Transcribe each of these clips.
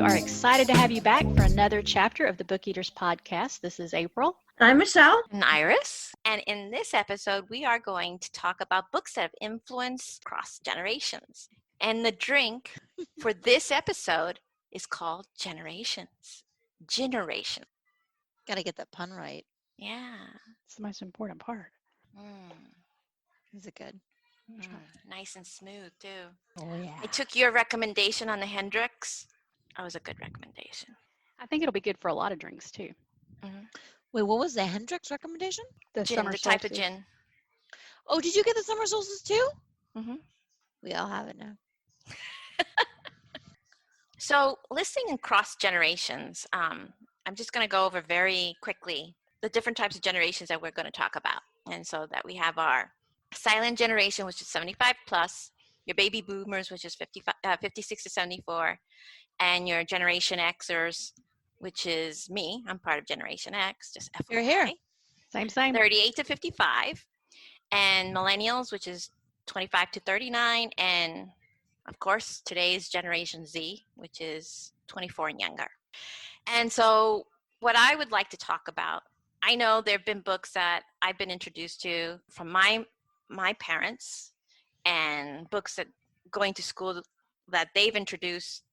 We are excited to have you back for another chapter of the Book Eaters podcast. This is April. I'm Michelle. And Iris. And in this episode, we are going to talk about books that have influenced cross generations. And the drink for this episode is called Generations. Generation. Got to get that pun right. Yeah. It's the most important part. Is it good? Nice and smooth, too. Oh, yeah. I took your recommendation on the Hendrix. That was a good recommendation. I think it'll be good for a lot of drinks, too. Wait, what was the Hendrix recommendation? The Gin, summer the type of solstice. gin. Oh, did you get the summer solstice too? Mm-hmm. We all have it now. So listing in cross generations, I'm just going to go over very quickly the different types of generations that we're going to talk about. And so that we have our silent generation, which is 75 plus, your baby boomers, which is 56 to 74, and your Generation Xers, which is me. I'm part of Generation X, just FYI. You're here. Same. 38 to 55, and millennials, which is 25 to 39, and of course today's Generation Z, which is 24 and younger. And so what I would like to talk about, I know there have been books that I've been introduced to from my parents, and books that going to school that they've introduced,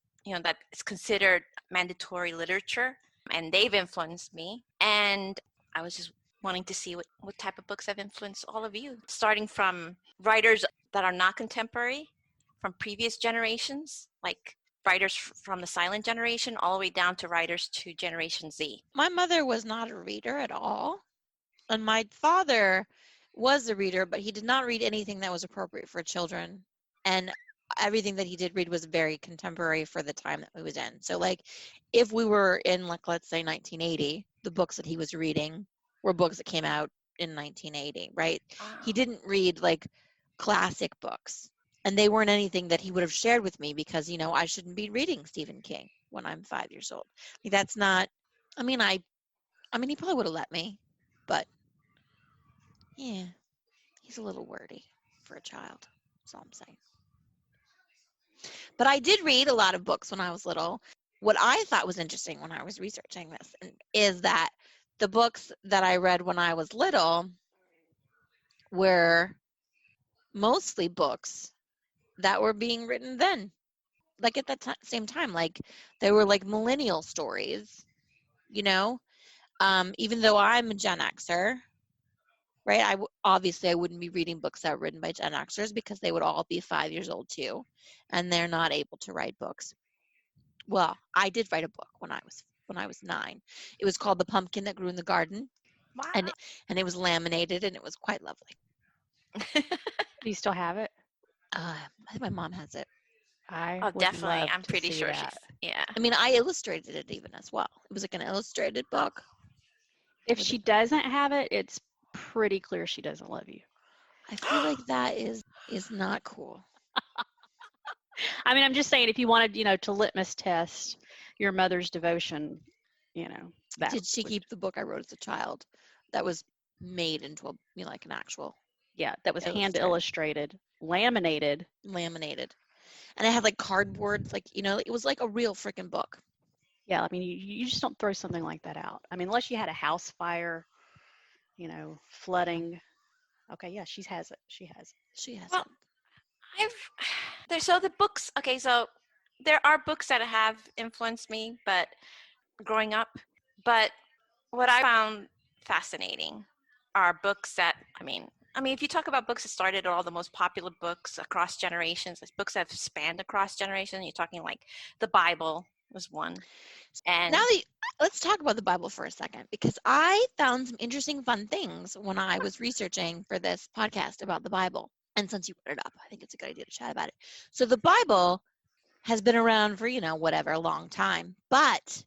that is considered mandatory literature, and they've influenced me. And I was just wanting to see what type of books have influenced all of you, starting from writers that are not contemporary, from previous generations, like writers from the silent generation, all the way down to writers to Generation Z. My mother was not a reader at all. And my father was a reader, but he did not read anything that was appropriate for children. And everything that he did read was very contemporary for the time that we was in. So like if we were in, like, let's say 1980, the books that he was reading were books that came out in 1980, right? He didn't read like classic books, and they weren't anything that he would have shared with me because, I shouldn't be reading Stephen King when I'm 5 years old. Like, that's not, I mean, he probably would have let me, but yeah, he's a little wordy for a child. That's all I'm saying. But I did read a lot of books when I was little. What I thought was interesting when I was researching this is that the books that I read when I was little were mostly books that were being written then. Like at that same time, like they were like millennial stories, even though I'm a Gen Xer, right? Obviously I wouldn't be reading books that were written by Gen Xers because they would all be 5 years old too, and they're not able to write books. Well, I did write a book when I was 9. It was called The Pumpkin That Grew in the Garden. Wow. And it was laminated, and it was quite lovely. Do you still have it? I think my mom has it. I Oh, would definitely. love I'm to pretty see sure that. yeah. I mean, I illustrated it even as well. It was like an illustrated book. If she doesn't have it, it's pretty clear she doesn't love you. I feel like that is not cool. I mean, I'm just saying, if you wanted, to litmus test your mother's devotion, that. Did she keep the book I wrote as a child that was made into like an actual? Yeah, that was hand illustrated, laminated. And it had like cardboard, like, it was like a real freaking book. Yeah, I mean, you just don't throw something like that out. I mean, unless you had a house fire, flooding. Okay, yeah, she has it. She has Well, it. So the books, okay, so there are books that have influenced me, but growing up, but what I found fascinating are books that, I mean, if you talk about books that started all the most popular books across generations, like books that have spanned across generations, you're talking like the Bible was one. And let's talk about the Bible for a second, because I found some interesting, fun things when I was researching for this podcast about the Bible. And since you brought it up, I think it's a good idea to chat about it. So the Bible has been around for, a long time, but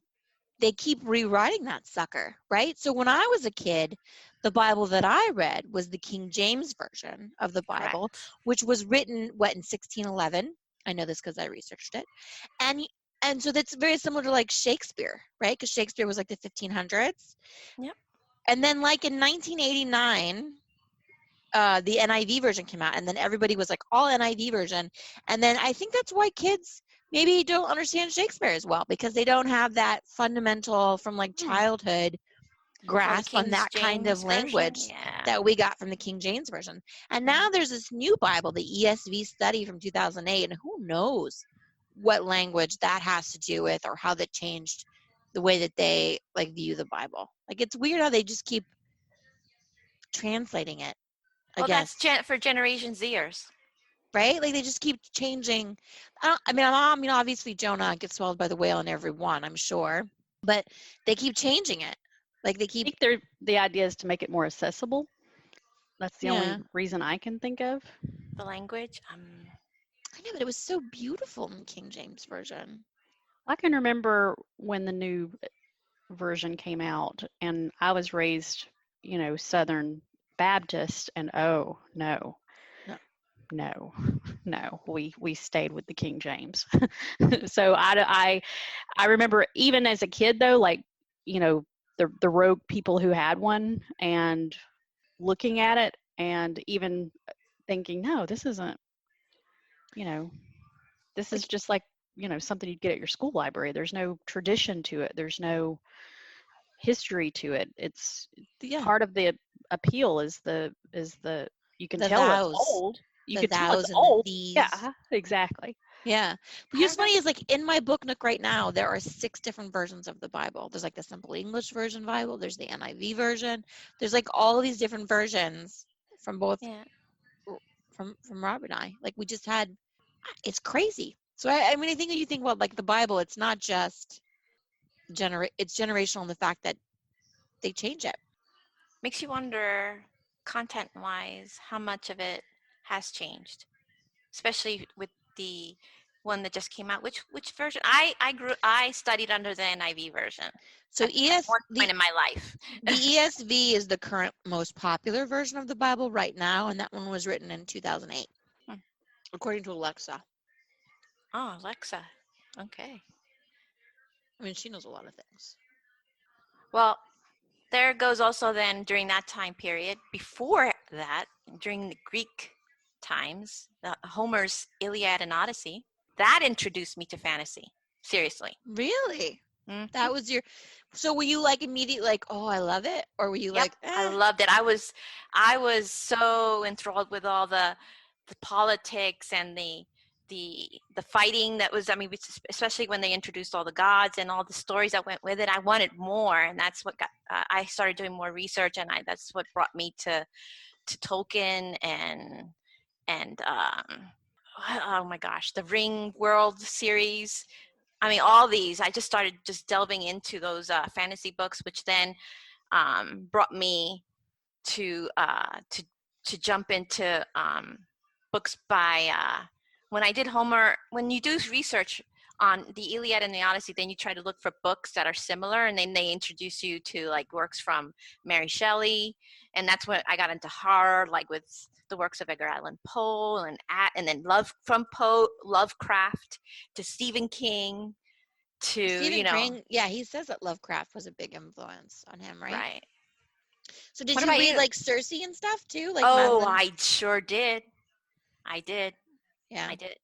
they keep rewriting that sucker, right? So when I was a kid, the Bible that I read was the King James Version of the Bible, correct. which was written, in 1611. I know this because I researched it. And so that's very similar to like Shakespeare, right? Because Shakespeare was like the 1500s. Yep. And then like in 1989, the NIV version came out, and then everybody was like all NIV version. And then I think that's why kids maybe don't understand Shakespeare as well because they don't have that fundamental from like childhood grasp on that kind of language that we got from the King James Version. And now there's this new Bible, the ESV study from 2008, and who knows what language that has to do with or how that changed the way that they like view the Bible. Like it's weird how they just keep translating it. Well, that's for Generation Zers. Right? Like they just keep changing. Obviously Jonah gets swallowed by the whale in every one, I'm sure, but they keep changing it. Like they keep. I think the idea is to make it more accessible. That's the only reason I can think of. The language. I know, but it was so beautiful in the King James Version. I can remember when the new version came out, and I was raised, Southern Baptist, and oh no, we stayed with the King James. So I remember even as a kid though, like the rogue people who had one and looking at it and even thinking, no, this isn't, this is just like something you'd get at your school library. There's no tradition to it. There's no history to it. It's part of the appeal is the you can tell it's old. You can tell it's old. Yeah, exactly. Yeah. What's funny is like in my book nook right now, there are 6 different versions of the Bible. There's like the Simple English Version Bible. There's the NIV version. There's like all of these different versions from both from Rob and I. Like we just had, it's crazy. So I think when you think about like the Bible, it's not just it's generational in the fact that they change it. Makes you wonder, content-wise, how much of it has changed, especially with the one that just came out. Which version? I studied under the NIV version. So at one point in my life. The ESV is the current most popular version of the Bible right now, and that one was written in 2008, according to Alexa. Oh, Alexa. Okay. I mean, she knows a lot of things. Well, there goes also then during that time period. Before that, during the Greek times, Homer's Iliad and Odyssey, that introduced me to fantasy. Seriously. Really? Mm-hmm. That was so were you like immediately like, oh, I love it? Or were you like, I loved it. I was so enthralled with all the politics and the fighting that was, especially when they introduced all the gods and all the stories that went with it. I wanted more, and that's what I started doing more research, and that's what brought me to Tolkien and oh my gosh, the Ring World series. All these. I just started delving into those fantasy books, which then brought me to jump into books by when I did Homer. When you do research on the Iliad and the Odyssey, then you try to look for books that are similar, and then they introduce you to like works from Mary Shelley, and that's when I got into horror, like with the works of Edgar Allan Poe, and then Lovecraft, to Stephen King, to Stephen King. Yeah, he says that Lovecraft was a big influence on him, right? Right. So did you read like Circe and stuff too? Like I sure did. I did. Yeah, I did.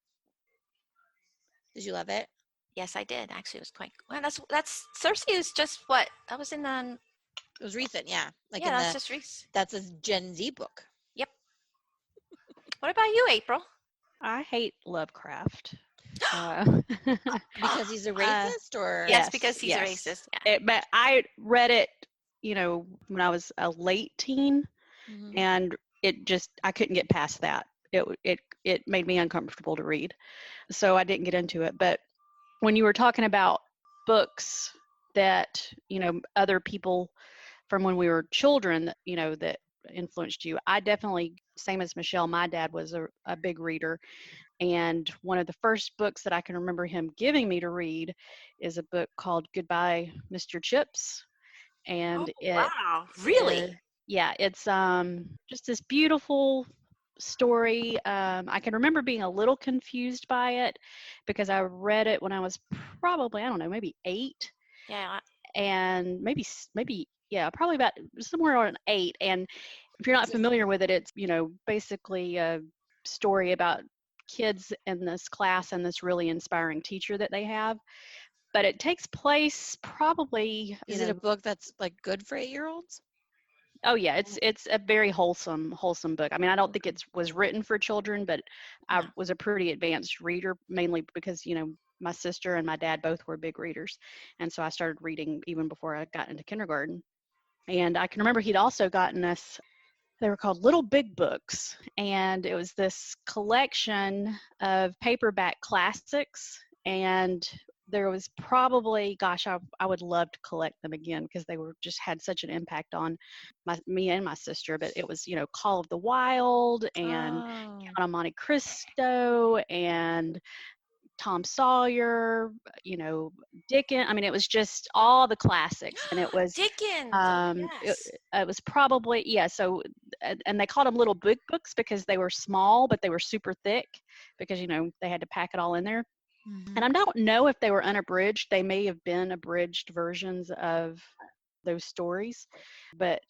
Did you love it? Yes, I did. Actually, it was quite. Well, that's Circe is just what that was in the. It was recent, yeah. Like that's just recent. That's a Gen Z book. Yep. What about you, April? I hate Lovecraft. Because he's a racist, or yes, because he's a racist. Yeah. But I read it, when I was a late teen, and I couldn't get past that. It made me uncomfortable to read, so I didn't get into it. But when you were talking about books that other people from when we were children, that influenced you, I definitely, same as Michelle, my dad was a big reader, and one of the first books that I can remember him giving me to read is a book called Goodbye, Mr. Chips. And wow, really? It's just this beautiful story. I can remember being a little confused by it because I read it when I was probably, I don't know, maybe 8. Yeah. And maybe probably about somewhere around 8. And if you're not familiar with it, it's basically a story about kids in this class and this really inspiring teacher that they have. But it takes place probably, Is it a book that's like good for 8-year-olds? Oh yeah, it's a very wholesome book. I mean, I don't think it was written for children, but I No. was a pretty advanced reader, mainly because, my sister and my dad both were big readers. And so I started reading even before I got into kindergarten. And I can remember he'd also gotten us, they were called Little Big Books. And it was this collection of paperback classics. And there was probably, gosh, I would love to collect them again because they were just had such an impact on me and my sister. But it was, Call of the Wild and Count of Monte Cristo and Tom Sawyer, Dickens. I mean, it was just all the classics, and it was Dickens. Yes. it was probably, yeah. So, and they called them little big books because they were small, but they were super thick because they had to pack it all in there. And I don't know if they were unabridged. They may have been abridged versions of those stories, but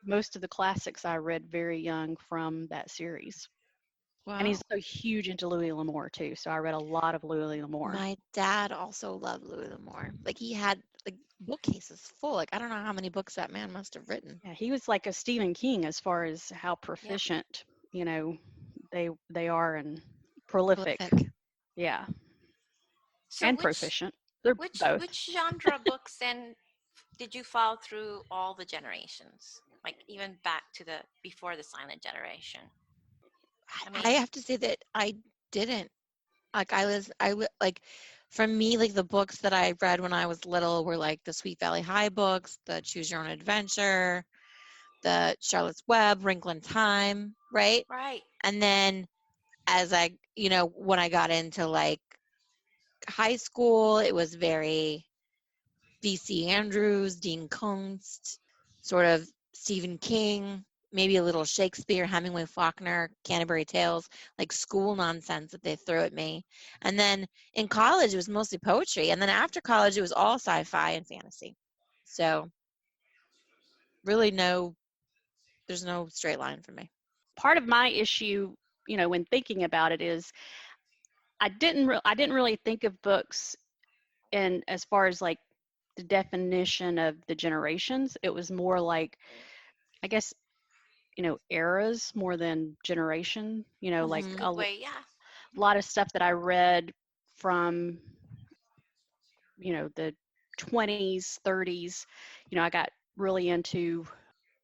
most of the classics I read very young from that series. Wow. And he's so huge into Louis L'Amour too. So I read a lot of Louis L'Amour. My dad also loved Louis L'Amour. Like he had like bookcases full. Like I don't know how many books that man must have written. Yeah, he was like a Stephen King as far as how proficient, they are and prolific. Yeah. So and proficient. They're which both. genre books then did you follow through all the generations? Like even back to before the silent generation? I have to say that I didn't. Like like for me, like the books that I read when I was little were like the Sweet Valley High books, the Choose Your Own Adventure, the Charlotte's Web, Wrinkle in Time, right? Right. And then as I, when I got into like high school, it was very V.C. Andrews, Dean Koontz, sort of Stephen King, maybe a little Shakespeare, Hemingway, Faulkner, Canterbury Tales, like school nonsense that they threw at me. And then in college, it was mostly poetry. And then after college, it was all sci-fi and fantasy. So really there's no straight line for me. Part of my issue, when thinking about it is I didn't really think of books in as far as like the definition of the generations. It was more like, I guess, eras more than generation, like a lot of stuff that I read from, the 20s, 30s, I got really into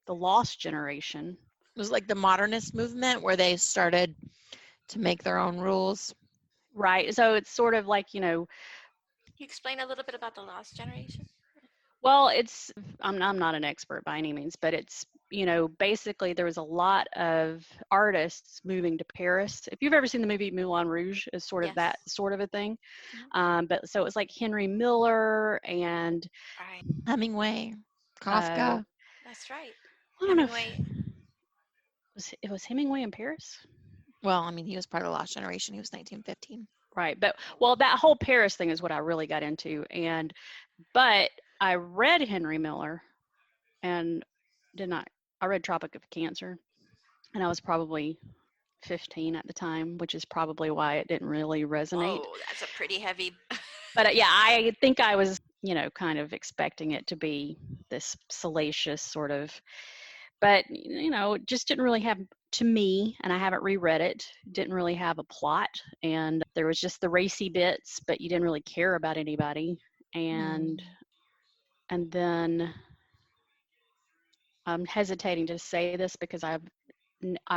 the lost generation. It was like the modernist movement where they started to make their own rules. Right. So it's sort of like, Can you explain a little bit about the lost generation? Well, I'm not an expert by any means, but it's, basically there was a lot of artists moving to Paris. If you've ever seen the movie Moulin Rouge, is sort of that sort of a thing. But so it was like Henry Miller and Hemingway, Kafka. That's right. I don't know if it was Hemingway in Paris. Well, I mean, he was part of the lost generation. He was 1915. Right. But, that whole Paris thing is what I really got into. But I read Henry Miller and I read Tropic of Cancer, and I was probably 15 at the time, which is probably why it didn't really resonate. Oh, that's a pretty heavy. But yeah, I think I was, kind of expecting it to be this salacious sort of, but, it just didn't really have, to me, and I haven't reread it, didn't really have a plot. And there was just the racy bits, but you didn't really care about anybody. And then I'm hesitating to say this because I've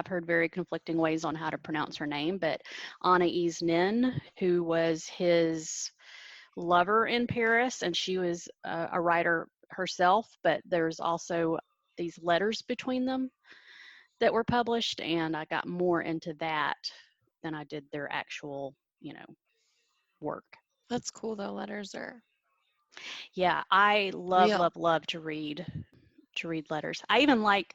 heard very conflicting ways on how to pronounce her name, but Anais Nin, who was his lover in Paris, and she was a writer herself, but there's also these letters between them that were published, and I got more into that than I did their actual, work. That's cool though. Letters are. Yeah, I love to read letters. I even like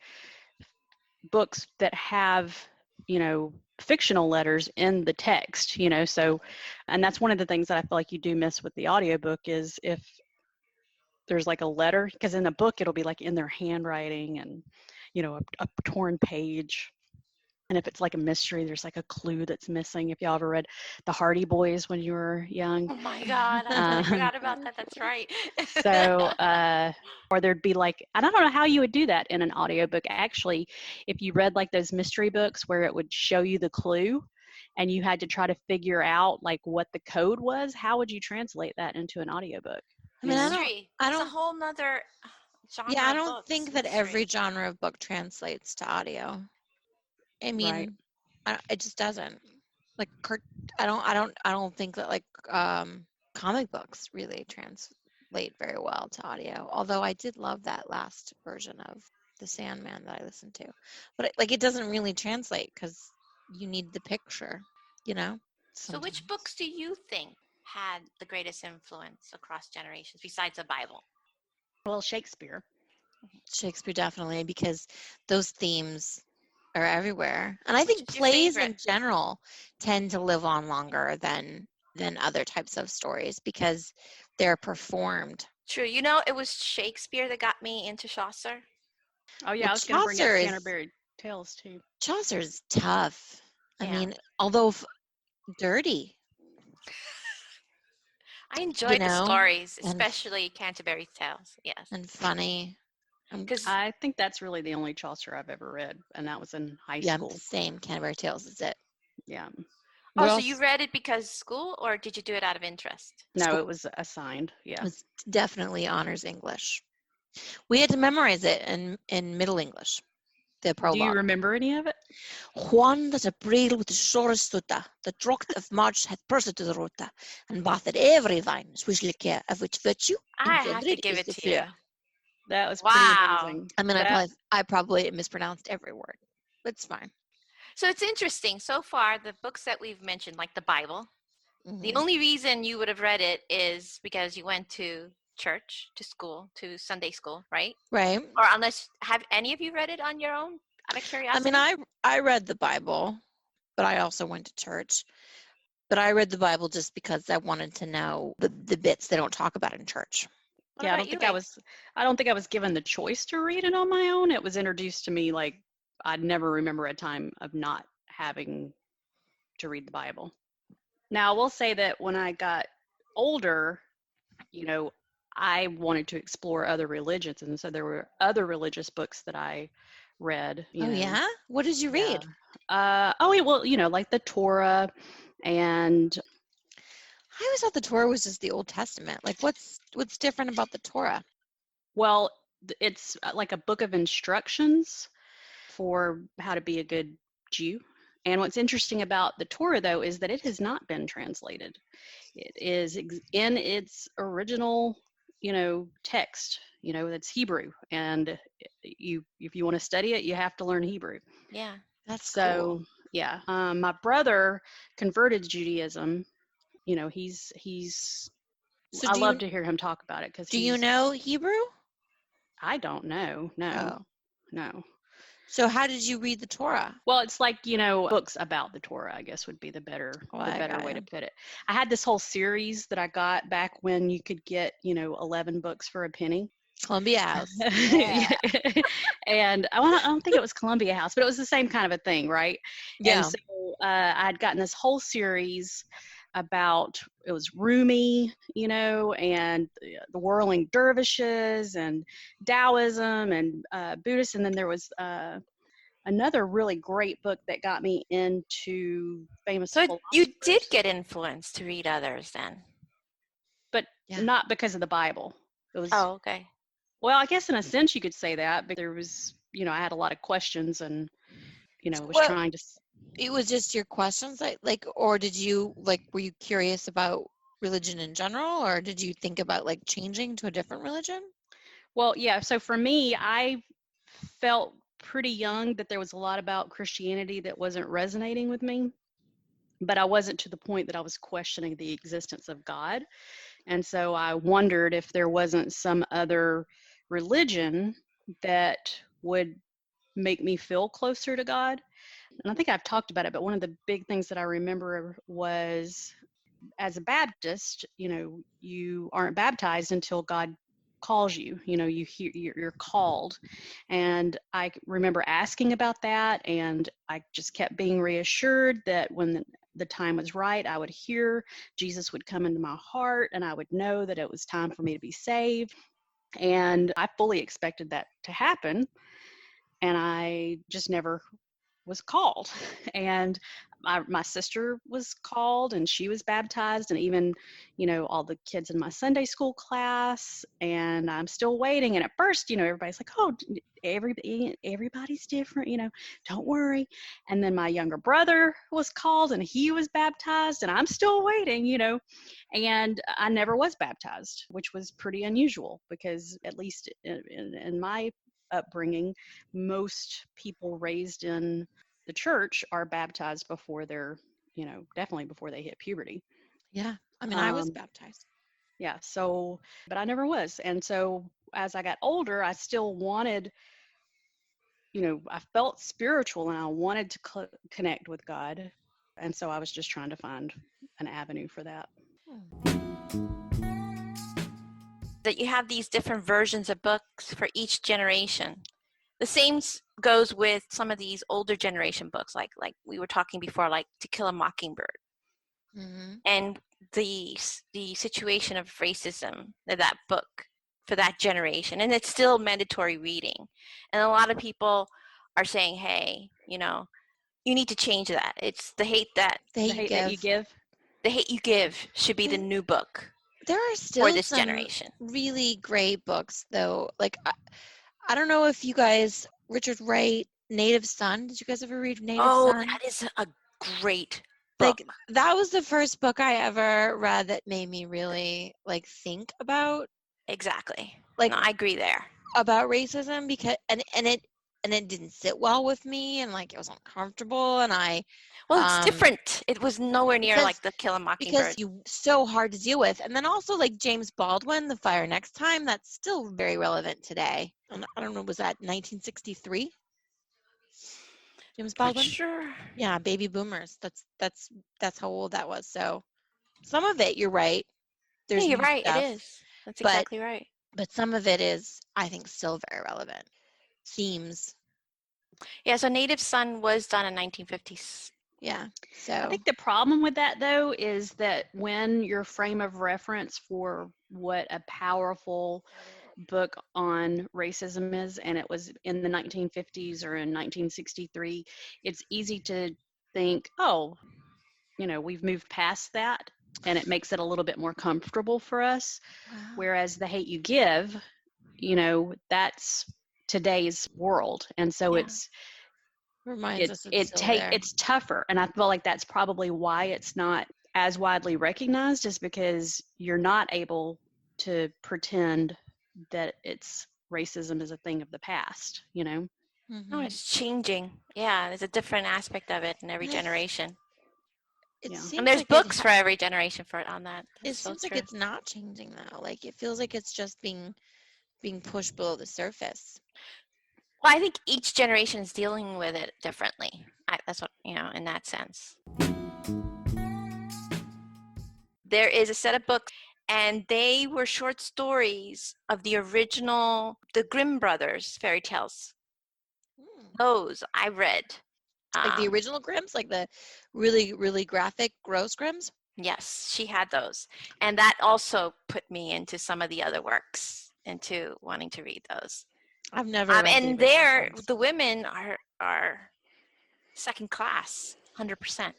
books that have, fictional letters in the text, so, and that's one of the things that I feel like you do miss with the audiobook is if there's like a letter, because in the book it'll be like in their handwriting and, a torn page. And if it's like a mystery, there's like a clue that's missing. If y'all ever read the Hardy Boys when you were young. Oh my God, I totally forgot about that. That's right. So, or there'd be like, I don't know how you would do that in an audiobook. Actually, if you read like those mystery books where it would show you the clue and you had to try to figure out like what the code was, how would you translate that into an audiobook? I mean, Mystery. I It's a don't, whole nother genre yeah, I of don't books, think that mystery. every genre of book translates to audio. I mean, Right. it just doesn't. Like, I don't think that like comic books really translate very well to audio. Although I did love that last version of The Sandman that I listened to, but like it doesn't really translate because you need the picture, you know. So which books do you think had the greatest influence across generations besides the Bible? Well, Shakespeare. Shakespeare definitely, because those themes are everywhere, and I Which think is your plays in favorite? general tend to live on longer than other types of stories because they're performed. True. You know, it was Shakespeare that got me into Chaucer. Oh yeah, Well, I was going to bring up Canterbury Tales too. Chaucer's tough. I Yeah. mean, although dirty, I enjoyed the know, stories, and especially Canterbury Tales. Yes. and funny. Because I think that's really the only Chaucer I've ever read, and that was in high Yeah, school. the same. Canterbury Tales is it. Yeah. What so else? you read it because school, or did you do it out of interest? No, School. it was assigned. Yeah. It was definitely honors English. We had to memorize it in Middle English. The Do you prologue. remember any of it? Juan that April with the sorest tuta, the drocht of March hath pursed to the ruta, and bathed every vine, swishly care, of which virtue I have to engendered give is it the to you. fleur. That was Wow. pretty amazing. I mean, That- I probably mispronounced every word, but it's fine. So it's interesting. So far, the books that we've mentioned, like the Bible, the Mhm. only reason you would have read it is because you went to church, to school, to Sunday school, right? Right. Or unless, have any of you read it on your own out of I curiosity? mean, I read the Bible, but I also went to church. But I read the Bible just because I wanted to know the bits they don't talk about in church. What yeah, I about don't you, think Ray? I don't think I was given the choice to read it on my own. It was introduced to me like I'd never remember a time of not having to read the Bible. Now, I will say that when I got older, you know, I wanted to explore other religions, and so there were other religious books that I read. Oh yeah? What did you read? Oh, yeah, well, like the Torah, and I always thought the Torah was just the Old Testament. Like, what's different about the Torah? well, it's like a book of instructions for how to be a good Jew. And what's interesting about the Torah, though, is that it has not been translated. It is in its original, text. That's Hebrew, and if you want to study it, you have to learn Hebrew. Yeah. That's So, cool. yeah, my brother converted to Judaism. He's. So I love to hear him talk about it because do you know Hebrew? I don't know. No, Oh. no. So how did you read the Torah? Well, it's like, books about the Torah, I guess would be the better way to put it. I had this whole series that I got back when you could get, 11 books for a penny. Columbia House. Yeah. And I don't think it was Columbia House, but it was the same kind of a thing, right? Yeah. And so I'd gotten this whole series about, it was Rumi, and the whirling dervishes and Taoism and Buddhist. And then there was another really great book that got me into famous So you did philosophers, get influenced to read others then? but Yeah. not because of the Bible. It was, Oh, okay. well, I guess in a sense you could say that, but there was, I had a lot of questions and, was Well, trying to. It was just your questions, like, or did you were you curious about religion in general, or did you think about like changing to a different religion? Well, yeah. So for me, I felt pretty young that there was a lot about Christianity that wasn't resonating with me, but I wasn't to the point that I was questioning the existence of God. And so I wondered if there wasn't some other religion that would make me feel closer to God. And I think I've talked about it, but one of the big things that I remember was, as a Baptist, you aren't baptized until God calls you. You hear, you're called. And I remember asking about that, and I just kept being reassured that when the time was right, I would hear Jesus would come into my heart, and I would know that it was time for me to be saved. And I fully expected that to happen, and I just never was called. And my sister was called, and she was baptized, and even all the kids in my Sunday school class. And I'm still waiting. And at first, everybody's like, oh, everybody's different, don't worry. And then my younger brother was called, and he was baptized, and I'm still waiting. And I never was baptized, which was pretty unusual, because at least in my upbringing, most people raised in the church are baptized before they're, definitely before they hit puberty. Yeah. I mean, I was baptized. Yeah. So, but I never was. And so as I got older, I still wanted, I felt spiritual, and I wanted to connect with God. And so I was just trying to find an avenue for that. That you have these different versions of books for each generation. The same goes with some of these older generation books, like we were talking before, like To Kill a Mockingbird. Mm-hmm. And the situation of racism, that book for that generation, and it's still mandatory reading. And a lot of people are saying, hey, you need to change that. It's the hate that you give. The Hate You Give should be the new book. There are still for this some generation. Really great books, though. Like, I don't know if you guys, Richard Wright, Native Son. Did you guys ever read Native Son? Oh, that is a great book. Like, that was the first book I ever read that made me really think about. Exactly. No, I agree there. About racism, because and it didn't sit well with me, and it was uncomfortable, and it's different. It was nowhere near like The Kill a Mockingbird. Because so hard to deal with. And then also James Baldwin, The Fire Next Time, that's still very relevant today. And I don't know, was that 1963? James Baldwin? Not sure. Yeah, baby boomers. That's how old that was. So some of it, you're right. There's you're right. Stuff, it is. That's exactly right. But some of it is, I think, still very relevant. Themes. Yeah, so Native Son was done in 1950s. Yeah. So I think the problem with that, though, is that when your frame of reference for what a powerful book on racism is, and it was in the 1950s or in 1963, it's easy to think, oh, we've moved past that, and it makes it a little bit more comfortable for us. Wow. Whereas The Hate You Give, that's today's world, and so it's it's tougher. And I feel like that's probably why it's not as widely recognized, is because you're not able to pretend that racism is a thing of the past, Mm-hmm. No, it's changing. Yeah, there's a different aspect of it in every generation. And there's books for every generation on that. It seems like it's not changing though. It feels like it's just being pushed below the surface. Well, I think each generation is dealing with it differently. That's what, in that sense. There is a set of books, and they were short stories of the original, the Grimm brothers fairy tales. Those I read. The original Grimms, the really, really graphic, gross Grimms? Yes, she had those. And that also put me into some of the other works, into wanting to read those. I've never read and the women are second class, 100%.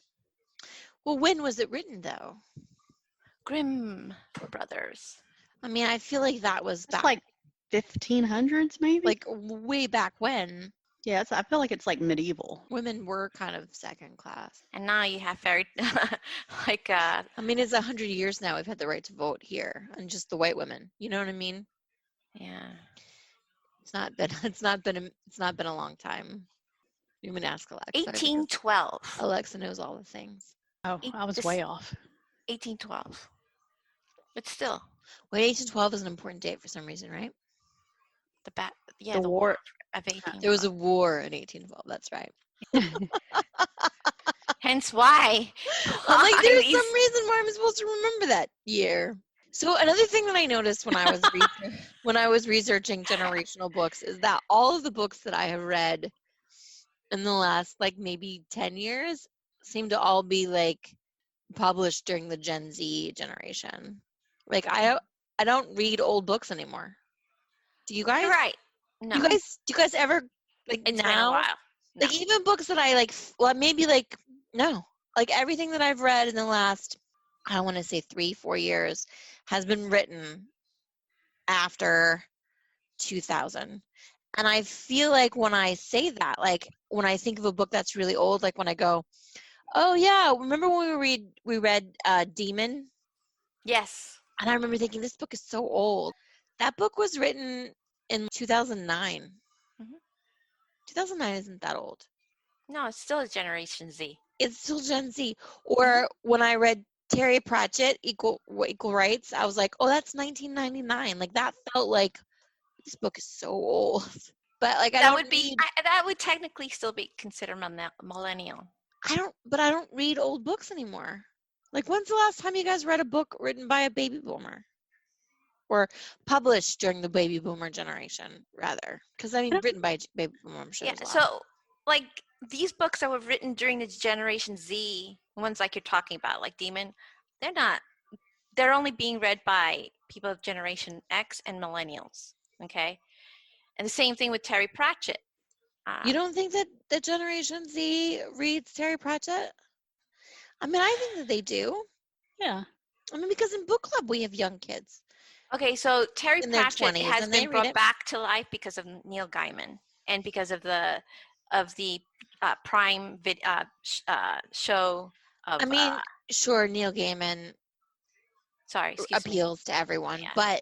Well, when was it written, though? Grimm brothers. I mean, I feel like that was back 1500s, maybe? Way back when. Yeah, I feel like it's medieval. Women were kind of second class. And now you have fairy, I mean, it's 100 years now we've had the right to vote here, and just the white women. You know what I mean? Yeah. It's not been a long time. You can ask Alexa. 1812. Alexa knows all the things. Oh, I was way off. 1812. But still. Wait, 1812 is an important date for some reason, right? The war of 1812. There was a war in 1812. That's right. Hence why. There's some reason why I'm supposed to remember that year. So another thing that I noticed when I was when I was researching generational books is that all of the books that I have read in the last like maybe 10 years seem to all be like published during the Gen Z generation. Like I don't read old books anymore. Do you guys? You're right. No, Do you guys ever like it's been a now? while. No. Like even books that I like well maybe like no. Like everything that I've read in the last I want to say 3-4 years has been written after 2000. And I feel like when I say that, like when I think of a book that's really old, like when I go, "Oh yeah, remember when we read Demon?" Yes. And I remember thinking this book is so old. That book was written in 2009. Mm-hmm. 2009 isn't that old. No, it's still a Generation Z. It's still Gen Z. Or when I read Terry Pratchett, Equal Rights, I was like, "Oh, that's 1999." Like that felt like this book is so old. But like I That don't would be. read That would technically still be considered millennial. I don't read old books anymore. Like when's the last time you guys read a book written by a baby boomer? Or published during the baby boomer generation, rather. Because I mean written by a baby boomer, I'm sure Yeah. there's a lot. So, like these books that were written during the Generation Z, ones like you're talking about, like Demon, they're not. They're only being read by people of Generation X and millennials. Okay. And the same thing with Terry Pratchett. You don't think that the Generation Z reads Terry Pratchett? I mean, I think that they do. Yeah. I mean, because in book club we have young kids Okay, so Terry in their Pratchett 20s has and they been read brought it. back to life because of Neil Gaiman and because of the Prime show of. I mean, sure, Neil Gaiman Sorry, excuse me. appeals to everyone, Yeah. but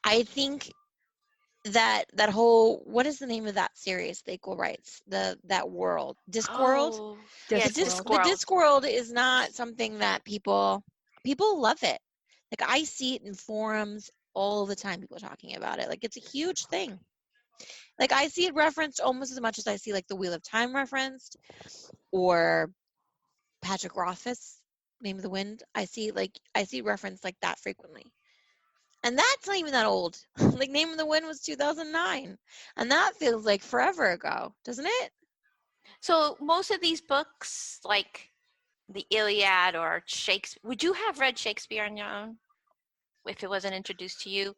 I think that whole what is the name of that series, the Equal Rights, that world, Discworld? Oh, Yes, yes, The Discworld. Discworld is not something that people love it. Like I see it in forums all the time, people talking about it. Like it's a huge thing. Like I see it referenced almost as much as I see like the Wheel of Time referenced or Patrick Rothfuss, Name of the Wind. I see referenced like that frequently. And that's not even that old. Like Name of the Wind was 2009. And that feels like forever ago, doesn't it? So most of these books, like the Iliad or Shakespeare, would you have read Shakespeare on your own if it wasn't introduced to you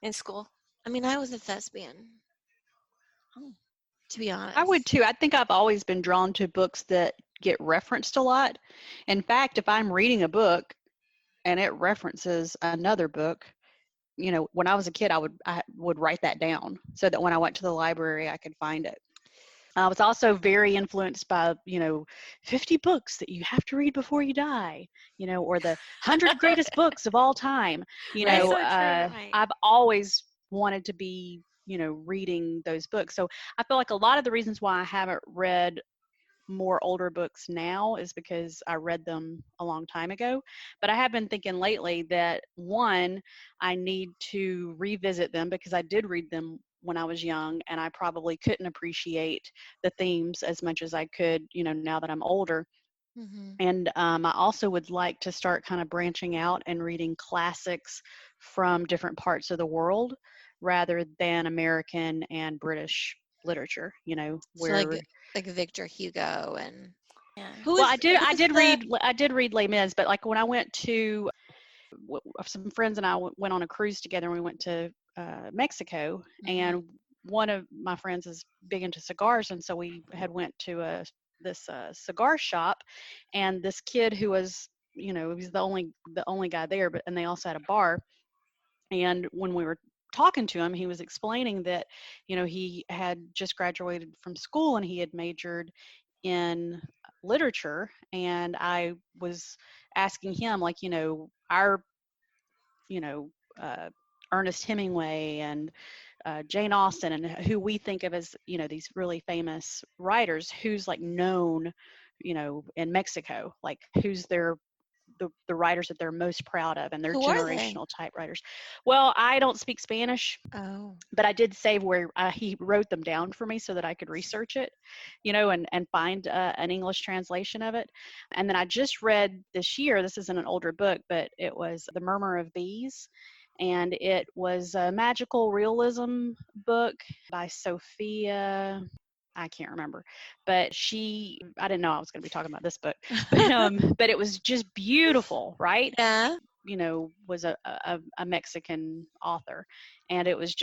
in school? I mean, I was a thespian. To be honest. I would too. I think I've always been drawn to books that get referenced a lot. In fact, if I'm reading a book and it references another book, you know, when I was a kid, I would write that down so that when I went to the library, I could find it. I was also very influenced by, 50 books that you have to read before you die, or the 100 greatest books of all time. Right. So true, right. I've always wanted to be, reading those books. So I feel like a lot of the reasons why I haven't read more older books now is because I read them a long time ago. But I have been thinking lately that one, I need to revisit them because I did read them when I was young and I probably couldn't appreciate the themes as much as I could, now that I'm older. Mm-hmm. And I also would like to start kind of branching out and reading classics from different parts of the world rather than American and British literature, where so like Victor Hugo and Yeah. well, I did read Les Mis, but like when I went to some friends and I went on a cruise together and we went to Mexico, and one of my friends is big into cigars, and so we had went to this cigar shop, and this kid who was, he was the only guy there, and they also had a bar, and when we were talking to him, he was explaining that, he had just graduated from school and he had majored in literature, and I was asking him, like, our, you know, uh, Ernest Hemingway and Jane Austen, and who we think of as, these really famous writers, who's like known, in Mexico, like who's the the writers that they're most proud of, and they're Who are they? generational type writers. Well, I don't speak Spanish. Oh. But I did save where he wrote them down for me so that I could research it, and find an English translation of it. And then I just read this year, this isn't an older book, but it was The Murmur of Bees. And it was a magical realism book by Sophia. I can't remember, but I didn't know I was going to be talking about this book, but it was just beautiful, right? Yeah. Was a Mexican author, and it was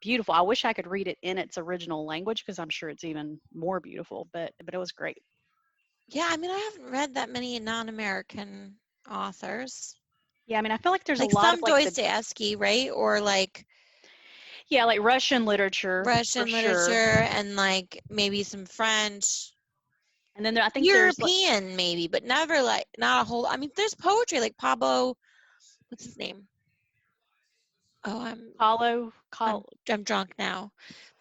beautiful. I wish I could read it in its original language because I'm sure it's even more beautiful, but it was great. Yeah, I mean, I haven't read that many non-American authors. Yeah, I mean, I feel like there's like a lot some of Dostoevsky, right? Or like like Russian literature, and like maybe some French. And then I think European, there's maybe, but never like not a whole. I mean, there's poetry like Pablo. What's his name? Oh, I'm drunk now.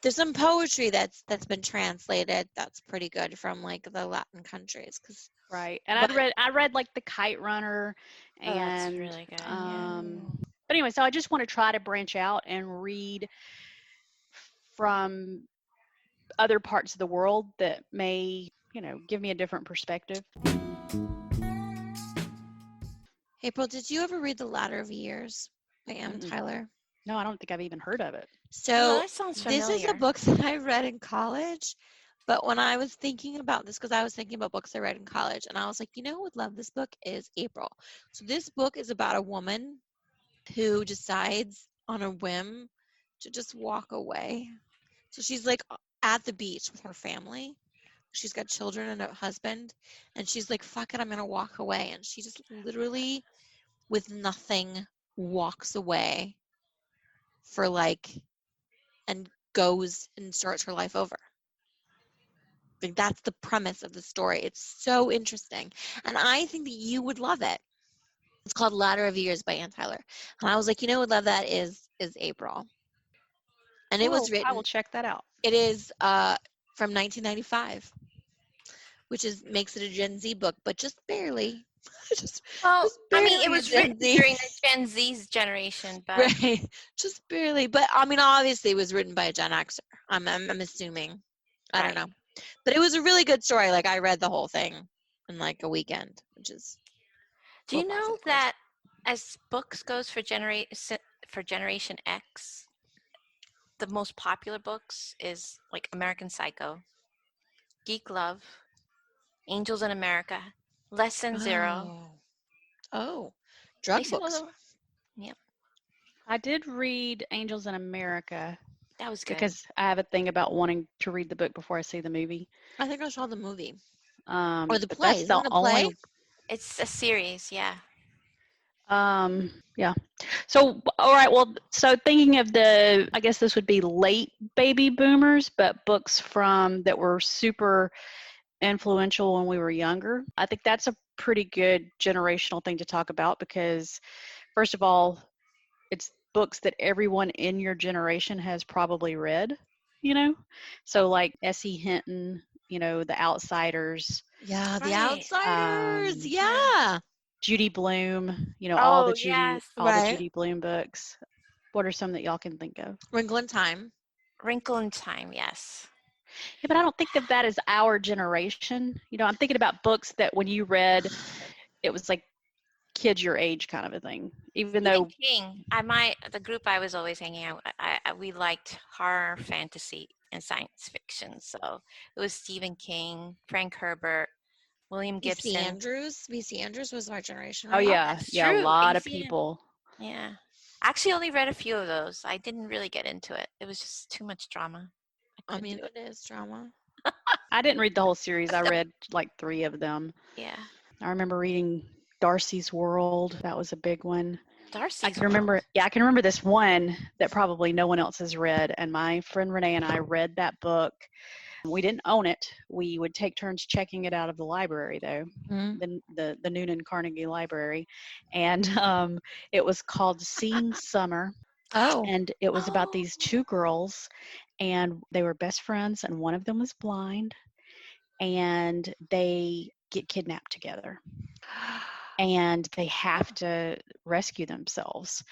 There's some poetry that's been translated that's pretty good from like the Latin countries, cause right. And I read like The Kite Runner, and that's really good. But anyway, so I just want to try to branch out and read from other parts of the world that may, give me a different perspective. April, did you ever read The Ladder of Years by Anne Tyler? No, I don't think I've even heard of it. So that sounds familiar. This is a book that I read in college, but when I was thinking about this, because I was thinking about books I read in college, and I was like, who would love this book is April. So this book is about a woman who decides on a whim to just walk away. So she's like at the beach with her family. She's got children and a husband, and she's like, fuck it, I'm going to walk away. And she just literally, with nothing, walks away for and goes and starts her life over. Like, that's the premise of the story. It's so interesting. And I think that you would love it. It's called Ladder of Years by Anne Tyler. And I was like, who would love that is April. And it was written. I will check that out. It is from 1995, which makes it a Gen Z book, but just barely. just barely it was written during the Gen Z's generation, but right, just barely. But I mean, obviously, it was written by a Gen Xer. I'm assuming. I don't know, but it was a really good story. Like, I read the whole thing in like a weekend, which is. Do you know that as books goes for Generation X, the most popular books is like American Psycho, Geek Love, Angels in America, Lesson Zero. Oh, drug books. Yep. I did read Angels in America. That was good. Because I have a thing about wanting to read the book before I see the movie. I think I saw the movie. Or the play. Is it a play? It's a series, yeah. Yeah. So, all right. Well, so thinking of I guess this would be late baby boomers, but books that were super influential when we were younger. I think that's a pretty good generational thing to talk about because, first of all, it's books that everyone in your generation has probably read, So like S.E. Hinton, The Outsiders. Yeah, The Outsiders. Yeah. Judy Blume, all the Judy Judy Blume books. What are some that y'all can think of? Wrinkle in Time. Wrinkle in Time, yes. Yeah, but I don't think of that as our generation. I'm thinking about books that when you read, it was like kids your age kind of a thing. Even though King, the group I was always hanging out, we liked horror, fantasy, and science fiction. So it was Stephen King, Frank Herbert, William Gibson. V.C. Andrews was our generation. Right? Oh yeah, yeah, true. A lot of people. Yeah, I actually only read a few of those. I didn't really get into it. It was just too much drama. I mean, it is drama. I didn't read the whole series. I read like 3 of them. Yeah. I remember reading Darcy's World. That was a big one. I can remember this one that probably no one else has read. And my friend Renee and I read that book. We didn't own it. We would take turns checking it out of the library, though, the Noonan Carnegie Library. And it was called Seeing Summer. Oh. And it was about these 2 girls, and they were best friends, and one of them was blind, and they get kidnapped together. and they have to rescue themselves.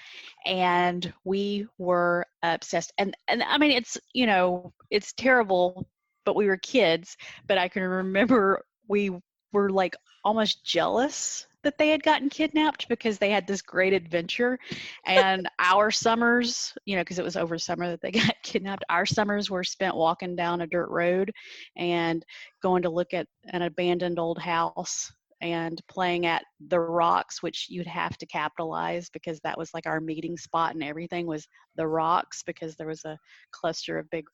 And we were obsessed. And I mean, it's, you know, it's terrible, but we were kids. But I can remember we were like almost jealous that they had gotten kidnapped because they had this great adventure. And our summers, you know, because it was over summer that they got kidnapped, our summers were spent walking down a dirt road and going to look at an abandoned old house and playing at the rocks, which you'd have to capitalize because that was like our meeting spot, and everything was the rocks because there was a cluster of big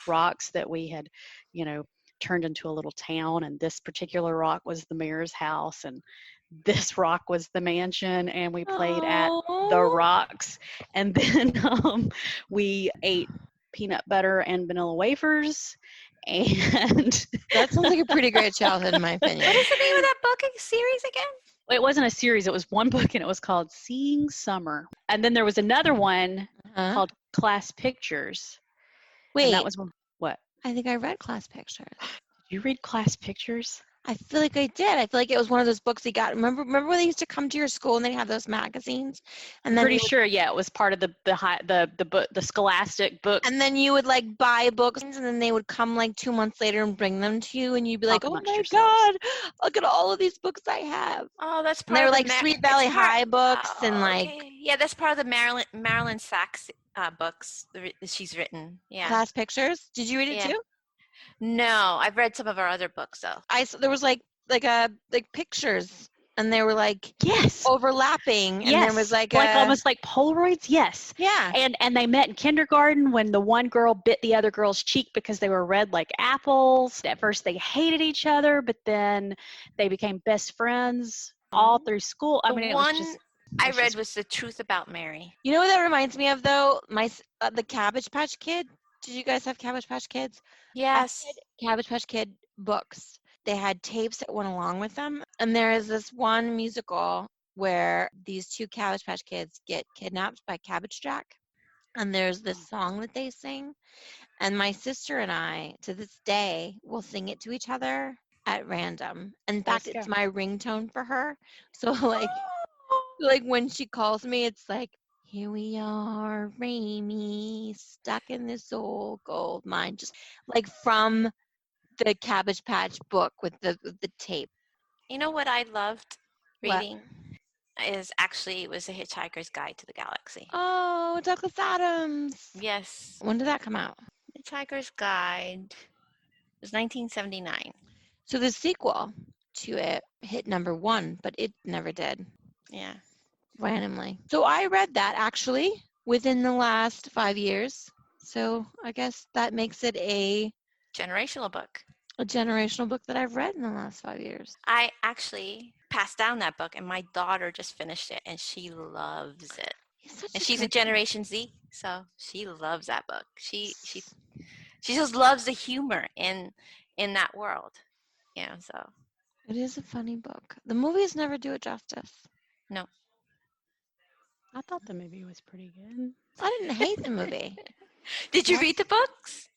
rocks that we had, you know, turned into a little town. And this particular rock was the mayor's house, and this rock was the mansion, and we played at the rocks. And then we ate peanut butter and vanilla wafers. And that sounds like a pretty great childhood in my opinion. What is the name of that book series again? It wasn't a series. It was one book, and it was called Seeing Summer. And then there was another one called Class Pictures. Wait. And that was what? I think I read Class Pictures. Did you read Class Pictures? I feel like I did. I feel like it was one of those books you got. Remember when they used to come to your school and they had those magazines? And then pretty sure, yeah, it was part of the Scholastic book. And then you would like buy books, and then they would come like 2 months later and bring them to you, and you'd be like, "Oh my God, look at all of these books I have!" Oh, that's part. And they were like Sweet Valley High books, and like yeah, that's part of the Marilyn Sachs books that she's written. Yeah, Class Pictures. Did you read it too? No, I've read some of her other books though. There was like pictures, and they were like overlapping, and there was like almost like Polaroids. Yes. Yeah. And they met in kindergarten when the one girl bit the other girl's cheek because they were red like apples. At first they hated each other, but then they became best friends all through school. I mean, it was just. I read was The Truth About Mary. You know what that reminds me of though? The Cabbage Patch Kid. Did you guys have Cabbage Patch Kids? Yes. Cabbage Patch Kid books. They had tapes that went along with them. And there is this one musical where these two Cabbage Patch Kids get kidnapped by Cabbage Jack. And there's this song that they sing. And my sister and I, to this day, will sing it to each other at random. In fact, it's my ringtone for her. So like when she calls me, it's like, "Here we are, Raimi, stuck in this old gold mine," just like from the Cabbage Patch book with the tape. You know what I loved reading is it was A Hitchhiker's Guide to the Galaxy. Oh, Douglas Adams. Yes. When did that come out? Hitchhiker's Guide was 1979. So the sequel to it hit #1, but it never did. Yeah. Randomly. So I read that actually within the last 5 years. So I guess that makes it a generational book. A generational book that I've read in the last 5 years. I actually passed down that book, and my daughter just finished it, and she loves it. And she's a Generation Z, so she loves that book. She just loves the humor in that world. Yeah, so. It is a funny book. The movies never do it justice. No. I thought the movie was pretty good. I didn't hate the movie. Did you read the books?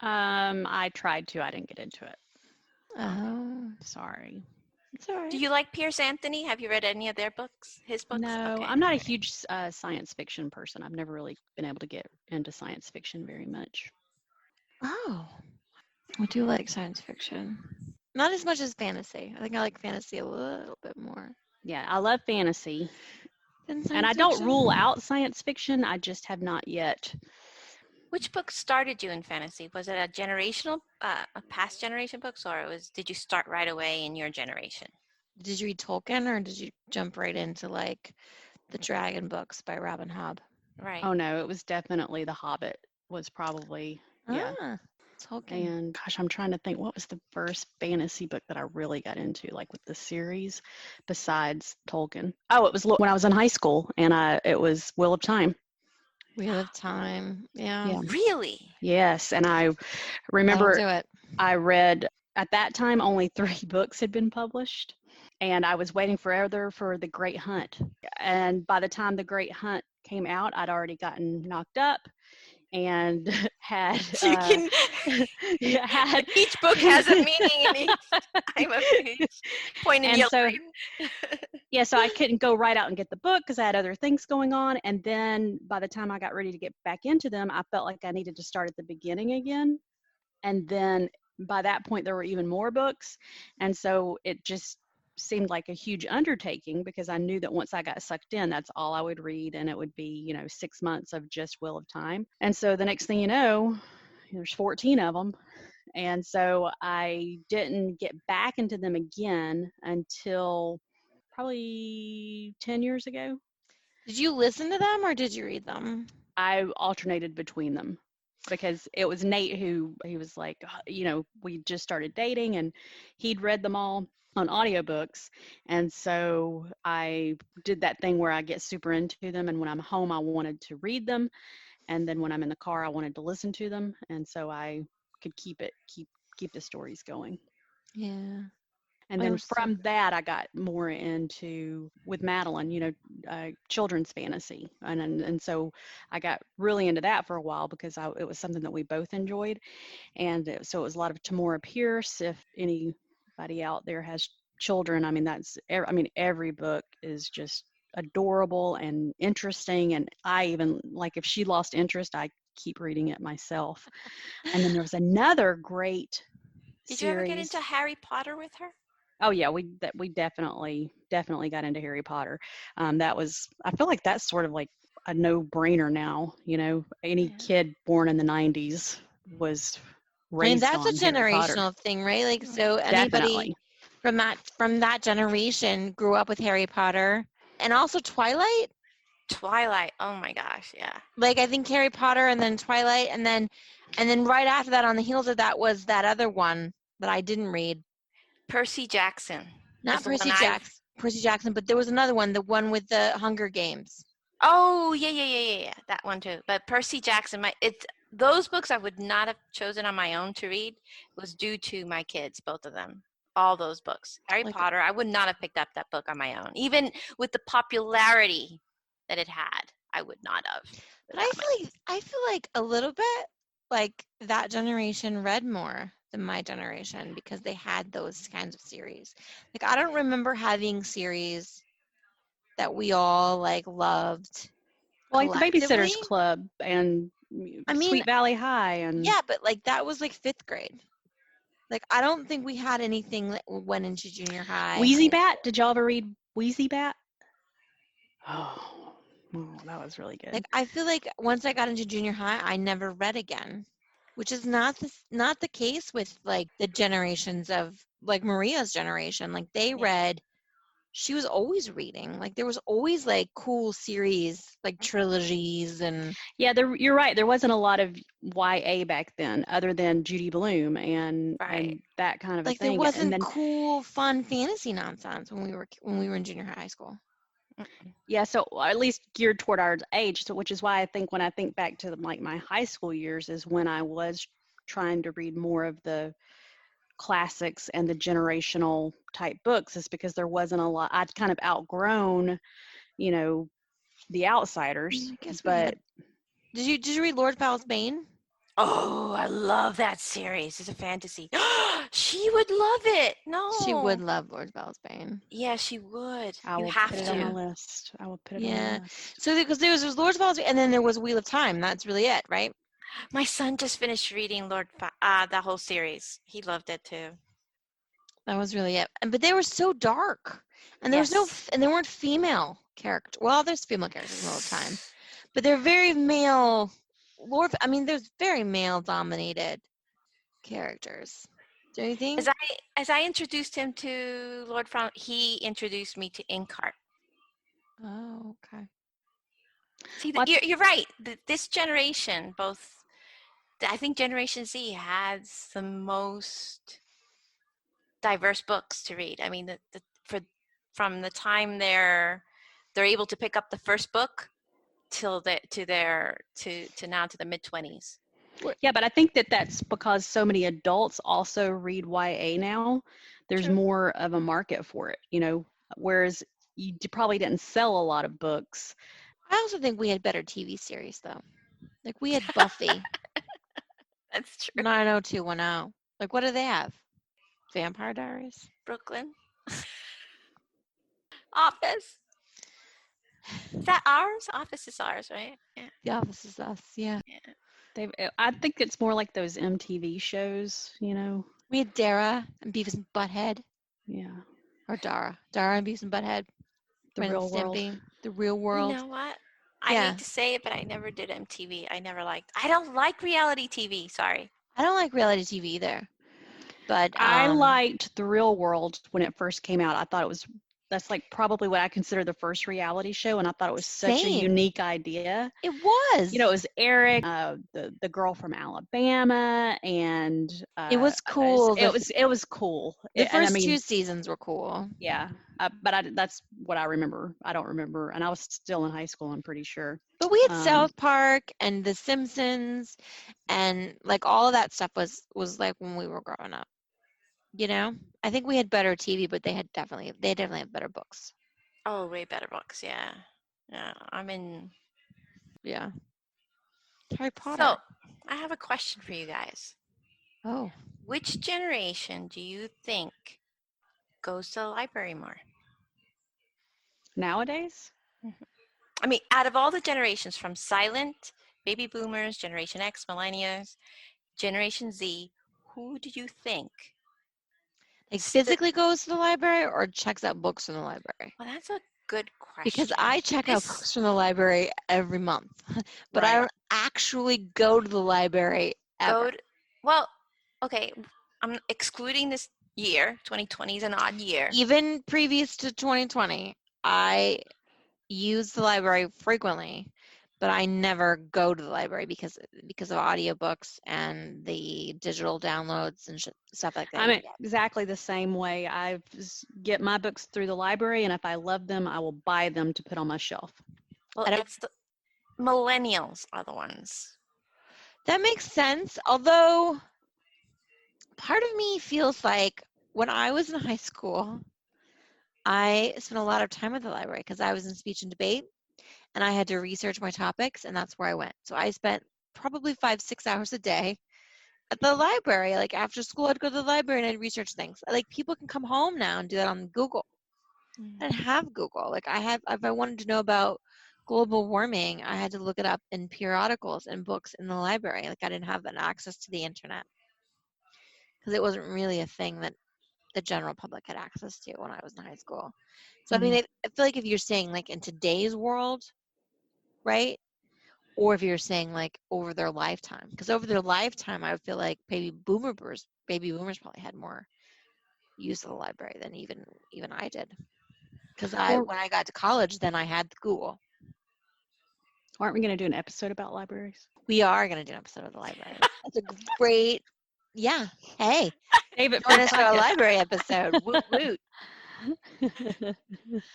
I tried to. I didn't get into it. Oh. Sorry. It's all right. Do you like Pierce Anthony? Have you read any of their books? His books? No, okay. I'm not a huge science fiction person. I've never really been able to get into science fiction very much. Oh. I do like science fiction. Not as much as fantasy. I think I like fantasy a little bit more. Yeah, I love fantasy. And I don't rule out science fiction. I just have not yet. Which book started you in fantasy? Was it a past generation books, or did you start right away in your generation? Did you read Tolkien, or did you jump right into like the Dragon books by Robin Hobb? Right. Oh no, it was definitely The Hobbit. Was probably Tolkien. And gosh, I'm trying to think, what was the first fantasy book that I really got into, like with the series, besides Tolkien? Oh, it was when I was in high school, and it was Wheel of Time. Wheel of Time. Yeah. Really? Yes, and I remember do it. I read at that time only 3 books had been published, and I was waiting forever for The Great Hunt. And by the time The Great Hunt came out, I'd already gotten knocked up and had You can. had Each book has a meaning in each time of each point in and your so life. yeah, so I couldn't go right out and get the book because I had other things going on. And then by the time I got ready to get back into them, I felt like I needed to start at the beginning again. And then by that point, there were even more books. And so it just seemed like a huge undertaking because I knew that once I got sucked in, that's all I would read. And it would be, 6 months of just Wheel of Time. And so the next thing you know, there's 14 of them. And so I didn't get back into them again until probably 10 years ago. Did you listen to them or did you read them? I alternated between them because it was Nate he was like, we just started dating and he'd read them all on audiobooks. And so I did that thing where I get super into them. And when I'm home, I wanted to read them. And then when I'm in the car, I wanted to listen to them. And so I could keep the stories going. Yeah. And then from that, I got more into, with Madeline, children's fantasy. And so I got really into that for a while because it was something that we both enjoyed. And so it was a lot of Tamora Pierce. If anybody out there has children, every book is just adorable and interesting. And I even, like, if she lost interest, I keep reading it myself. And then there was another great Did series. you ever get into Harry Potter with her? Oh yeah, we definitely got into Harry Potter. I feel like that's sort of like a no-brainer now. Any kid born in the 90s was raised that's on a Harry Potter. generational thing, right? Like, so Definitely. anybody from that generation grew up with Harry Potter and also Twilight. Oh my gosh, yeah. Like, I think Harry Potter and then Twilight and then right after that, on the heels of that, was that other one that I didn't read. Percy Jackson. Not Percy Jackson, but there was another one, the one with the Hunger Games. Oh, yeah, that one too. But Percy Jackson, those books I would not have chosen on my own to read. It was due to my kids, both of them. All those books. Harry Potter, I would not have picked up that book on my own. Even with the popularity that it had, I would not have. But I feel like a little bit like that generation read more than my generation because they had those kinds of series. Like, I don't remember having series that we all like loved. Well, like the Babysitter's Club and Sweet Valley High and yeah, but like that was like 5th grade. Like, I don't think we had anything that went into junior high. Wheezy Bat. Did y'all ever read Wheezy Bat? Oh, that was really good. Like, I feel like once I got into junior high, I never read again, which is not the case with like the generations of like Maria's generation. Like, they read. She was always reading. Like, there was always like cool series, like trilogies and. Yeah, you're right. There wasn't a lot of YA back then, other than Judy Blume and that kind of like a thing. There wasn't cool, fun fantasy nonsense when we were in junior high school. Yeah, so at least geared toward our age. So, which is why I think when I think back to like my high school years is when I was trying to read more of the classics and the generational type books, is because there wasn't a lot. I'd kind of outgrown, The Outsiders. I guess but did you read Lord Fowl's Bane? Oh, I love that series. It's a fantasy. She would love it. No, she would love Lord Fowl's Bane. Yeah, she would. I will put it on the list. I will put it on the list. So because there was Lord Fowl's Bane, and then there was Wheel of Time. That's really it, right? My son just finished reading the whole series. He loved it too. That was really it. But they were so dark, and there was there weren't female characters. Well, there's female characters in Wheel of Time, but they're very male. There's very male-dominated characters. Do you think? As I introduced him to Lord Frown, he introduced me to Inkheart. Oh, okay. See, you're right. This generation, I think Generation Z has the most diverse books to read. I mean, from the time they're able to pick up the first book till now to the mid-20s. Yeah, but I think that's because so many adults also read YA now. There's more of a market for it, whereas you probably didn't sell a lot of books. I also think we had better TV series, though. Like we had Buffy, That's true. 90210. Like what do they have? Vampire Diaries? Brooklyn. Office. Is that ours? Office is ours, right? Yeah. The Office is Us, yeah. I think it's more like those MTV shows, you know. We had Dara and Beavis and Butthead. Yeah. Or Dara. Dara and Beavis and Butthead. The Ren and Real World. Stimpy. The Real World. You know what? I Yeah. hate to say it, but I never did MTV. I don't like reality TV. Sorry. I don't like reality TV either. But I liked The Real World when it first came out. I thought that's like probably what I consider the first reality show, and I thought it was such a unique idea. It was. You know, it was Eric, the girl from Alabama, and it was cool. It was cool. The first 2 seasons were cool. Yeah, but that's what I remember. I don't remember, and I was still in high school, I'm pretty sure. But we had South Park and The Simpsons, and like all of that stuff was like when we were growing up. You know, I think we had better TV, but they definitely had better books. Oh, way better books. Yeah. I'm in. Yeah. Harry Potter. So, I have a question for you guys. Oh. Which generation do you think goes to the library more? Nowadays? I mean, out of all the generations from silent, baby boomers, Generation X, millennials, Generation Z, who do you think? Like physically goes to the library or checks out books from the library? Well, that's a good question. Because I check out books from the library every month, but I don't actually go to the library ever. Well, okay, I'm excluding this year. 2020 is an odd year. Even previous to 2020, I use the library frequently, but I never go to the library because of audiobooks and the digital downloads and stuff like that. I'm exactly the same way. I get my books through the library, and if I love them, I will buy them to put on my shelf. Well, it's the millennials are the ones. That makes sense, although part of me feels like when I was in high school, I spent a lot of time at the library because I was in speech and debate, and I had to research my topics, and that's where I went. So I spent probably 5-6 hours a day at the library. Like after school, I'd go to the library and I'd research things. Like people can come home now and do that on Google. I didn't have Google. Like if I wanted to know about global warming, I had to look it up in periodicals and books in the library. Like I didn't have that access to the internet because it wasn't really a thing that the general public had access to when I was in high school. So I mean, I feel like if you're saying like in today's world, right? Or if you're saying like over their lifetime, because over their lifetime, I would feel like baby boomers probably had more use of the library than even I did. Because when I got to college, then I had Google. Aren't we going to do an episode about libraries? We are going to do an episode of the library. That's a great, yeah. Hey, David, join us for a library episode. Woot woot.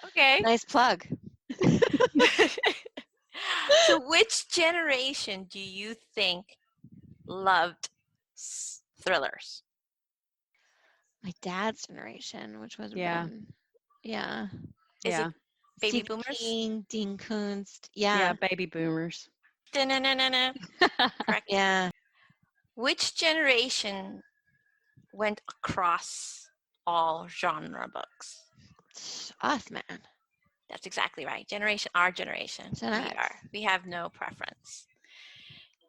Okay. Nice plug. So which generation do you think loved thrillers? My dad's generation, which was yeah. When, yeah. Is it baby Stephen boomers? King, Dean Koontz. Yeah. Yeah, baby boomers. Correct. Yeah. Which generation went across all genre books? Us, man. That's exactly right. Our generation. We have no preference.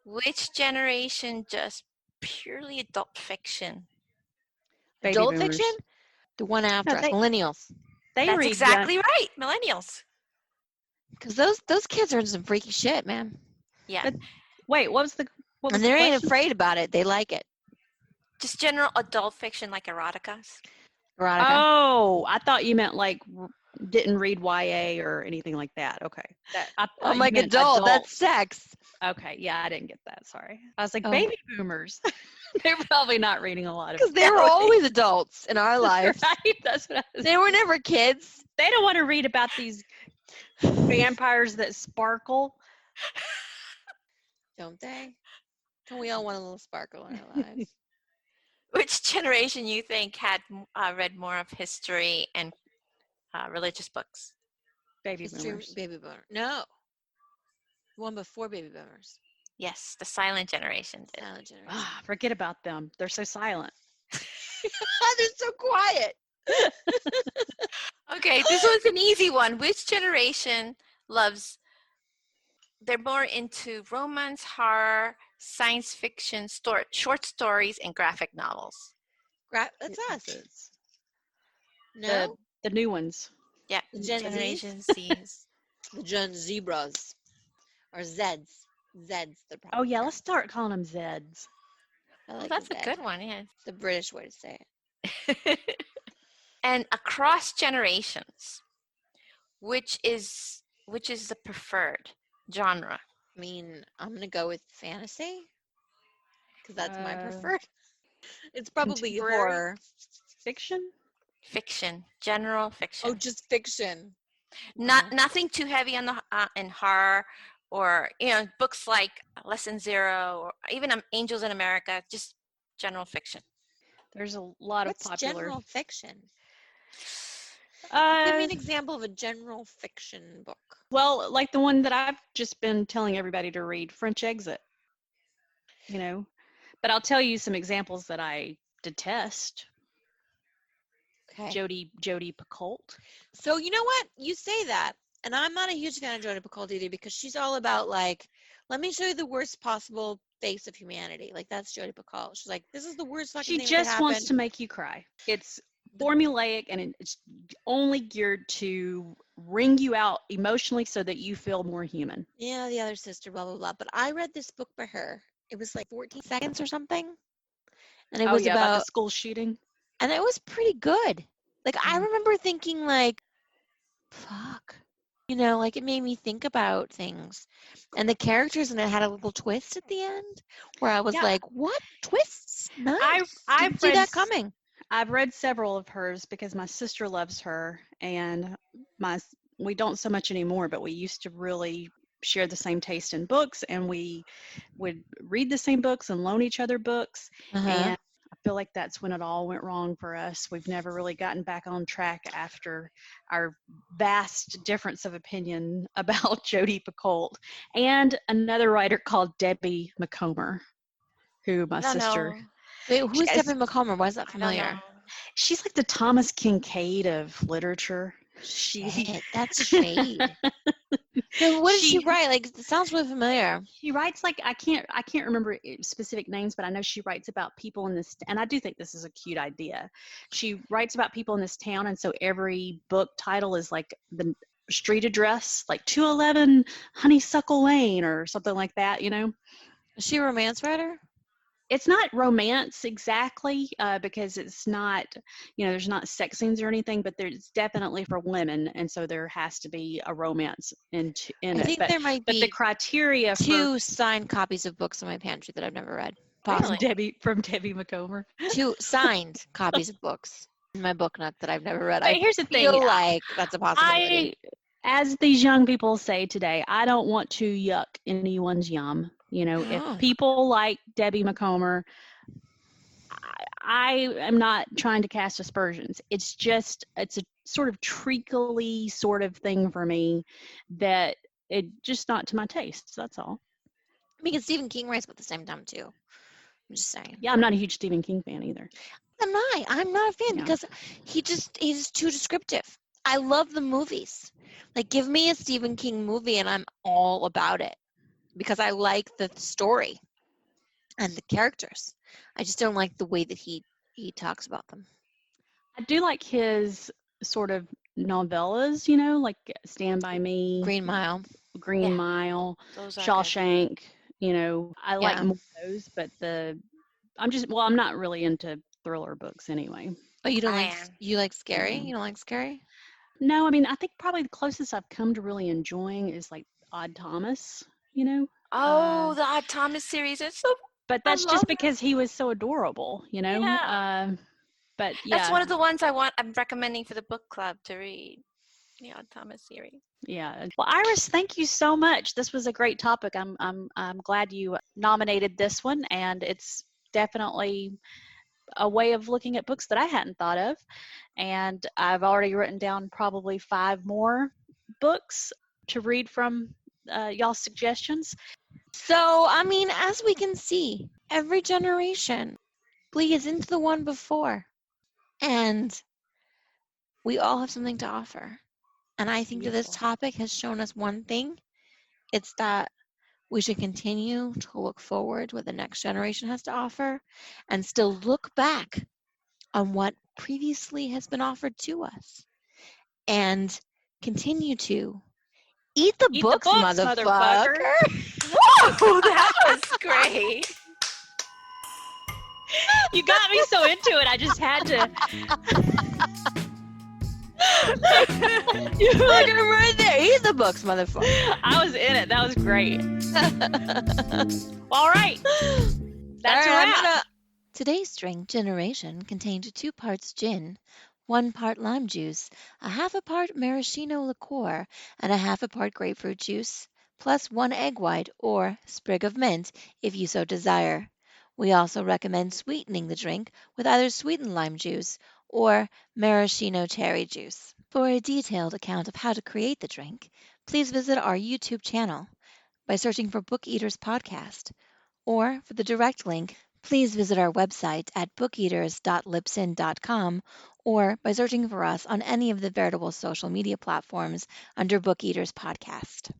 Which generation just purely adult fiction? Baby adult boomers. Fiction? The one after us, millennials. That's exactly right, millennials. Because those kids are in some freaky shit, man. Yeah. But, wait, what was and they ain't afraid about it. They like it. Just general adult fiction like eroticas. Erotica. Oh, I thought you meant like didn't read YA or anything like that. Okay. I'm like adult. That's sex. Okay. Yeah, I didn't get that. Sorry. I was like, baby boomers. They're probably not reading a lot of because they were always adults in our lives. Right? That's what I was They were never kids. They don't want to read about these vampires that sparkle. Don't they? Don't we all want a little sparkle in our lives? Which generation you think had read more of history and religious books? Baby boomers. Baby boomer. No. One before baby boomers. Yes, the silent generation did. Silent generation. Ah, forget about them. They're so silent. They're so quiet. Okay, this was an easy one. Which generation loves? They're more into romance, horror, science fiction, short stories, and graphic novels. That's us. It's No? the new ones. Yeah, The Gen Generation Zs? Z's. The Gen Zebras. Or Zeds. Zeds, they're probably. Oh yeah, let's start calling them Zeds. I Well, like that's a Zed. good one, yeah. It's the British way to say it. And across generations, which is the preferred genre? I mean, I'm going to go with fantasy. Because that's my preferred. It's probably horror. Fiction? Fiction, general fiction. Oh, just fiction. Nothing too heavy on the in horror, or books like Lesson Zero, or even Angels in America. Just general fiction. There's a lot What's of popular. general fiction? Give Give me an example of a general fiction book. Well, like the one that I've just been telling everybody to read, French Exit. But I'll tell you some examples that I detest. Okay. Jodi Picoult. So you know what? You say that, and I'm not a huge fan of Jodi Picoult either, because she's all about like, let me show you the worst possible face of humanity. Like, that's Jodi Picoult. She's like, this is the worst fucking thing that could happen. She just wants to make you cry. It's formulaic, and it's only geared to wring you out emotionally so that you feel more human. Yeah, the other sister, blah, blah, blah. But I read this book by her. It was like 14 seconds or something. And it was about the school shooting. And it was pretty good. Like, I remember thinking, like, fuck. Like, it made me think about things. And the characters in it had a little twist at the end where I was like, what? Twists? Nice. Didn't see that coming. I've read several of hers because my sister loves her, and we don't so much anymore, but we used to really share the same taste in books, and we would read the same books and loan each other books. And I feel like that's when it all went wrong for us. We've never really gotten back on track after our vast difference of opinion about Jodi Picoult and another writer called Debbie Macomber, who my sister. Wait, who's Debbie Macomber? Why is that familiar? She's like the Thomas Kincaid of literature. Shit, that's shade. So what does she write? Like, it sounds really familiar. She writes like I can't remember specific names, but I know she writes about people in this, and I do think this is a cute idea. She writes about people in this town, and so every book title is like the street address, like 211 Honeysuckle Lane or something like that. Is she a romance writer? It's not romance exactly, because it's not, there's not sex scenes or anything, but there's definitely for women, and so there has to be a romance in it. I think there might be the criteria two signed copies of books in my pantry that I've never read. Possibly. From Debbie Macomber. 2 signed copies of books in my book nook that I've never read. But here's the thing. I feel like that's a possibility. As these young people say today, I don't want to yuck anyone's yum. If people like Debbie Macomber, I am not trying to cast aspersions. It's a sort of treacly sort of thing for me that it just not to my taste. That's all. Because Stephen King writes at the same time too. I'm just saying. Yeah, I'm not a huge Stephen King fan either. I'm not a fan because he's too descriptive. I love the movies. Like, give me a Stephen King movie and I'm all about it. Because I like the story and the characters. I just don't like the way that he talks about them. I do like his sort of novellas, like Stand By Me, Green Mile, Shawshank. I like more of those, but I'm not really into thriller books anyway. Oh, you like scary? You don't like scary? No, I mean, I think probably the closest I've come to really enjoying is like Odd Thomas. The Odd Thomas series. It's so. But that's just because he was so adorable, Yeah. But yeah. That's one of the ones I'm recommending for the book club to read. The Odd Thomas series. Yeah. Well, Iris, thank you so much. This was a great topic. I'm glad you nominated this one, and it's definitely a way of looking at books that I hadn't thought of. And I've already written down probably 5 more books to read from y'all's suggestions. So, I mean, as we can see, every generation bleeds into the one before. And we all have something to offer. And I think that this Beautiful. topic has shown us one thing. It's that we should continue to look forward to what the next generation has to offer and still look back on what previously has been offered to us and continue to eat the Eat books, the books, motherfucker. Whoa, that was great. You got me so into it, I just had to. You heard him right there. Eat the books, motherfucker. I was in it. That was great. All right. That's a wrap. Today's drink generation contained 2 parts gin, 1 part lime juice, a half a part maraschino liqueur, and a half a part grapefruit juice, plus 1 egg white or sprig of mint if you so desire. We also recommend sweetening the drink with either sweetened lime juice or maraschino cherry juice. For a detailed account of how to create the drink, please visit our YouTube channel by searching for Book Eaters Podcast, or for the direct link, please visit our website at bookeaters.libsyn.com or by searching for us on any of the veritable social media platforms under Book Eaters Podcast.